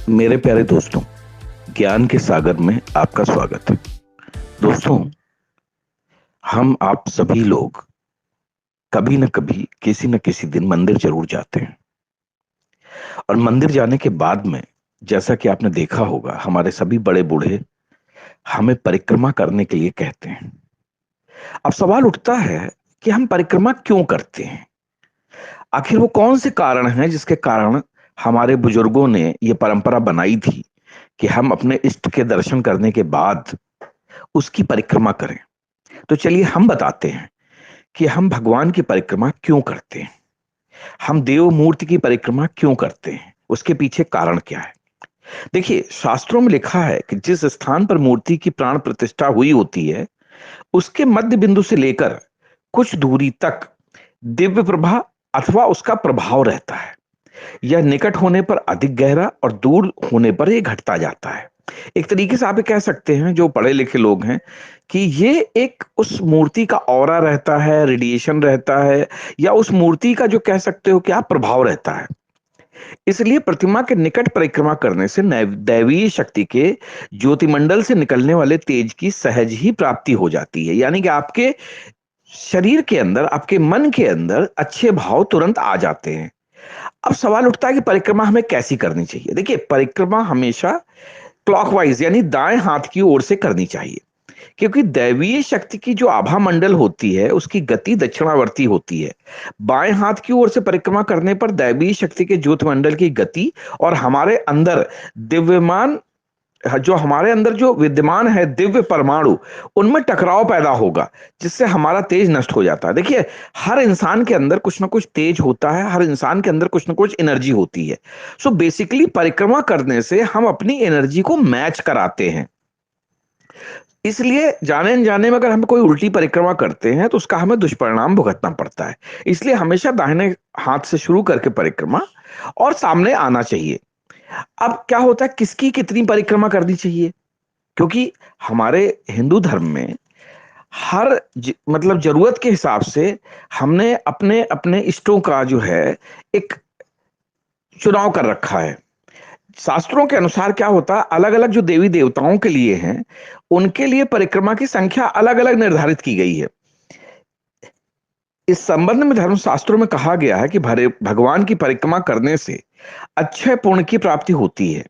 मेरे प्यारे दोस्तों, ज्ञान के सागर में आपका स्वागत है। दोस्तों, हम आप सभी लोग कभी न कभी किसी न किसी दिन मंदिर जरूर जाते हैं। और मंदिर जाने के बाद में, जैसा कि आपने देखा होगा, हमारे सभी बड़े बूढ़े हमें परिक्रमा करने के लिए कहते हैं। अब सवाल उठता है कि हम परिक्रमा क्यों करते हैं? आखिर वो कौन से कारण हैं जिसके कारण हमारे बुजुर्गों ने ये परंपरा बनाई थी कि हम अपने इष्ट के दर्शन करने के बाद उसकी परिक्रमा करें। तो चलिए हम बताते हैं कि हम भगवान की परिक्रमा क्यों करते हैं, हम देव मूर्ति की परिक्रमा क्यों करते हैं, उसके पीछे कारण क्या है। देखिए, शास्त्रों में लिखा है कि जिस स्थान पर मूर्ति की प्राण प्रतिष्ठा हुई होती है, उसके मध्य बिंदु से लेकर कुछ दूरी तक दिव्य प्रभा अथवा उसका प्रभाव रहता है। यह निकट होने पर अधिक गहरा और दूर होने पर यह घटता जाता है। एक तरीके से आप ये कह सकते हैं, जो पढ़े लिखे लोग हैं, कि ये एक उस मूर्ति का ऑरा रहता है, रेडिएशन रहता है, या उस मूर्ति का जो कह सकते हो कि आप प्रभाव रहता है। इसलिए प्रतिमा के निकट परिक्रमा करने से दैवीय शक्ति के ज्योतिमंडल से निकलने वाले तेज की सहज ही प्राप्ति हो जाती है। यानी कि आपके शरीर के अंदर, आपके मन के अंदर अच्छे भाव तुरंत आ जाते हैं। अब सवाल उठता है कि परिक्रमा हमें कैसी करनी चाहिए। देखिए, परिक्रमा हमेशा क्लॉकवाइज यानी दाएं हाथ की ओर से करनी चाहिए, क्योंकि दैवीय शक्ति की जो आभा मंडल होती है उसकी गति दक्षिणावर्ती होती है। बाएं हाथ की ओर से परिक्रमा करने पर दैवीय शक्ति के ज्योत मंडल की गति और हमारे अंदर दिव्यमान, जो हमारे अंदर जो विद्यमान है दिव्य परमाणु, उनमें टकराव पैदा होगा, जिससे हमारा तेज नष्ट हो जाता है। देखिए, हर इंसान के अंदर कुछ ना कुछ तेज होता है, हर इंसान के अंदर कुछ ना कुछ एनर्जी होती है। सो बेसिकली परिक्रमा करने से हम अपनी एनर्जी को मैच कराते हैं। इसलिए जाने अनजाने में अगर हम कोई उल्टी परिक्रमा करते हैं तो उसका हमें दुष्परिणाम भुगतना पड़ता है। इसलिए हमेशा दाहिने हाथ से शुरू करके परिक्रमा और सामने आना चाहिए। अब क्या होता है, किसकी कितनी परिक्रमा करनी चाहिए? क्योंकि हमारे हिंदू धर्म में मतलब जरूरत के हिसाब से हमने अपने अपने इष्टों का जो है एक चुनाव कर रखा है। शास्त्रों के अनुसार क्या होता है, अलग अलग जो देवी देवताओं के लिए हैं, उनके लिए परिक्रमा की संख्या अलग अलग निर्धारित की गई है। इस संबंध में धर्मशास्त्रों में कहा गया है कि भगवान की परिक्रमा करने से अक्षय पुण्य की प्राप्ति होती है,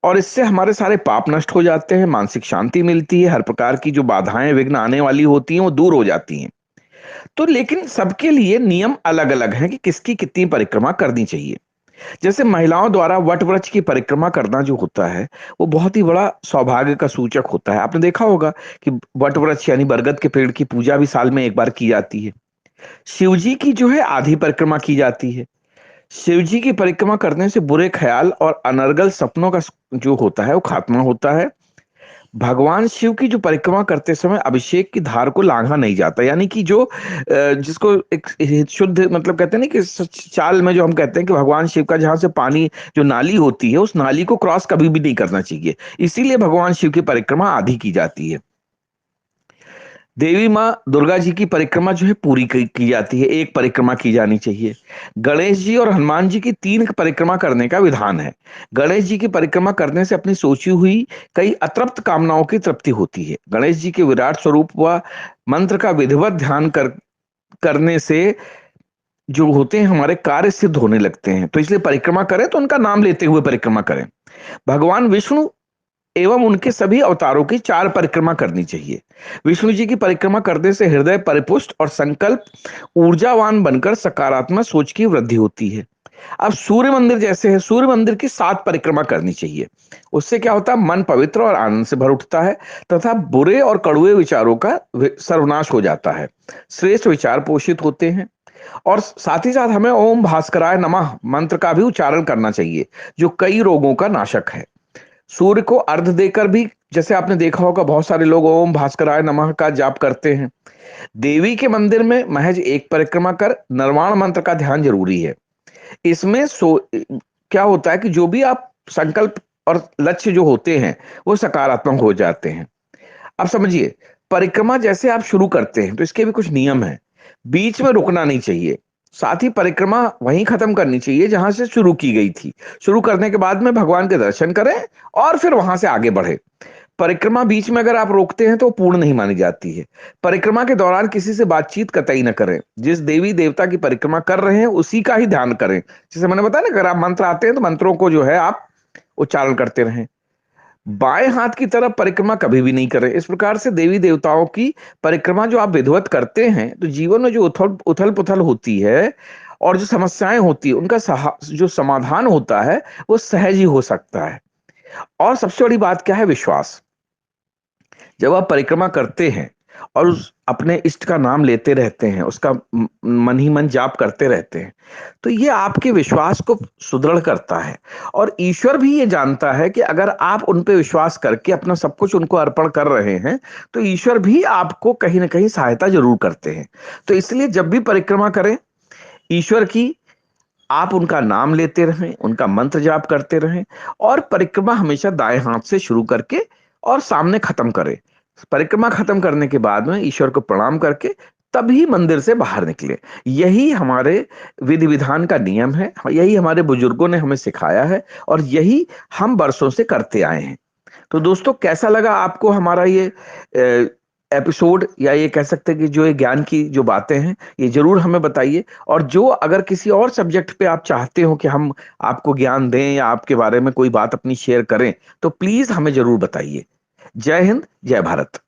और इससे हमारे सारे पाप नष्ट हो जाते हैं, मानसिक शांति मिलती है, हर प्रकार की जो बाधाएं विघ्न आने वाली होती हैं वो दूर हो जाती हैं। तो लेकिन सबके लिए नियम अलग अलग हैं कि किसकी कितनी परिक्रमा करनी चाहिए। जैसे महिलाओं द्वारा वट वृक्ष की परिक्रमा करना जो होता है, वो बहुत ही बड़ा सौभाग्य का सूचक होता है। आपने देखा होगा कि वट वृक्ष यानी बरगद के पेड़ की पूजा भी साल में एक बार की जाती है। शिव जी की जो है आधी परिक्रमा की जाती है। शिव जी की परिक्रमा करने से बुरे ख्याल और अनर्गल सपनों का जो होता है वो खात्मा होता है। भगवान शिव की जो परिक्रमा करते समय अभिषेक की धार को लांघा नहीं जाता, यानी कि जो जिसको एक शुद्ध मतलब कहते हैं ना कि चाल में जो हम कहते हैं कि भगवान शिव का जहां से पानी जो नाली होती है उस नाली को क्रॉस कभी भी नहीं करना चाहिए। इसीलिए भगवान शिव की परिक्रमा आधी की जाती है। देवी माँ दुर्गा जी की परिक्रमा जो है पूरी की जाती है, एक परिक्रमा की जानी चाहिए। गणेश जी और हनुमान जी की तीन परिक्रमा करने का विधान है। गणेश जी की परिक्रमा करने से अपनी सोची हुई कई अतृप्त कामनाओं की तृप्ति होती है। गणेश जी के विराट स्वरूप व मंत्र का विधिवत ध्यान करने से जो होते हैं हमारे कार्य सिद्ध होने लगते हैं। तो इसलिए परिक्रमा करें तो उनका नाम लेते हुए परिक्रमा करें। भगवान विष्णु एवं उनके सभी अवतारों की चार परिक्रमा करनी चाहिए। विष्णु जी की परिक्रमा करने से हृदय परिपुष्ट और संकल्प ऊर्जावान बनकर सकारात्मक सोच की वृद्धि होती है। अब सूर्य मंदिर जैसे है, सूर्य मंदिर की 7 परिक्रमा करनी चाहिए। उससे क्या होता है, मन पवित्र और आनंद से भर उठता है, तथा बुरे और कड़ुए विचारों का सर्वनाश हो जाता है। श्रेष्ठ विचार पोषित होते हैं। और साथ ही साथ हमें ओम भास्कराय नमः मंत्र का भी उच्चारण करना चाहिए, जो कई रोगों का नाशक है। सूर्य को अर्घ देकर भी, जैसे आपने देखा होगा, बहुत सारे लोग ओम भास्कराय नमः का जाप करते हैं। देवी के मंदिर में महज एक परिक्रमा कर निर्वाण मंत्र का ध्यान जरूरी है। इसमें क्या होता है कि जो भी आप संकल्प और लक्ष्य जो होते हैं वो सकारात्मक हो जाते हैं। अब समझिए, परिक्रमा जैसे आप शुरू करते हैं तो इसके भी कुछ नियम हैं। बीच में रुकना नहीं चाहिए। साथ ही परिक्रमा वहीं खत्म करनी चाहिए जहां से शुरू की गई थी। शुरू करने के बाद में भगवान के दर्शन करें और फिर वहां से आगे बढ़े। परिक्रमा बीच में अगर आप रोकते हैं तो पूर्ण नहीं मानी जाती है। परिक्रमा के दौरान किसी से बातचीत कतई न करें। जिस देवी देवता की परिक्रमा कर रहे हैं उसी का ही ध्यान करें। जैसे मैंने बताया ना, अगर आप मंत्र आते हैं तो मंत्रों को जो है आप उच्चारण करते रहें। बाएं हाथ की तरफ परिक्रमा कभी भी नहीं करें। इस प्रकार से देवी देवताओं की परिक्रमा जो आप विधिवत करते हैं तो जीवन में जो उथल उथल पुथल होती है और जो समस्याएं होती है उनका जो समाधान होता है वो सहज ही हो सकता है। और सबसे बड़ी बात क्या है? विश्वास। जब आप परिक्रमा करते हैं और उस अपने इष्ट का नाम लेते रहते हैं, उसका मन ही मन जाप करते रहते हैं, तो ये आपके विश्वास को सुदृढ़ करता है। और ईश्वर भी ये जानता है कि अगर आप उन पे विश्वास करके अपना सब कुछ उनको अर्पण कर रहे हैं तो ईश्वर भी आपको कहीं ना कहीं सहायता जरूर करते हैं। तो इसलिए जब भी परिक्रमा करें ईश्वर की, आप उनका नाम लेते रहें, उनका मंत्र जाप करते रहें और परिक्रमा हमेशा दाएं हाथ से शुरू करके और सामने खत्म करें। परिक्रमा खत्म करने के बाद में ईश्वर को प्रणाम करके तभी मंदिर से बाहर निकले। यही हमारे विधि विधान का नियम है, यही हमारे बुजुर्गों ने हमें सिखाया है और यही हम बरसों से करते आए हैं। तो दोस्तों, कैसा लगा आपको हमारा ये एपिसोड, या ये कह सकते हैं कि जो ये ज्ञान की जो बातें हैं ये जरूर हमें बताइए। और जो अगर किसी और सब्जेक्ट पे आप चाहते हो कि हम आपको ज्ञान दें या आपके बारे में कोई बात अपनी शेयर करें तो प्लीज हमें जरूर बताइए। जय हिंद, जय भारत।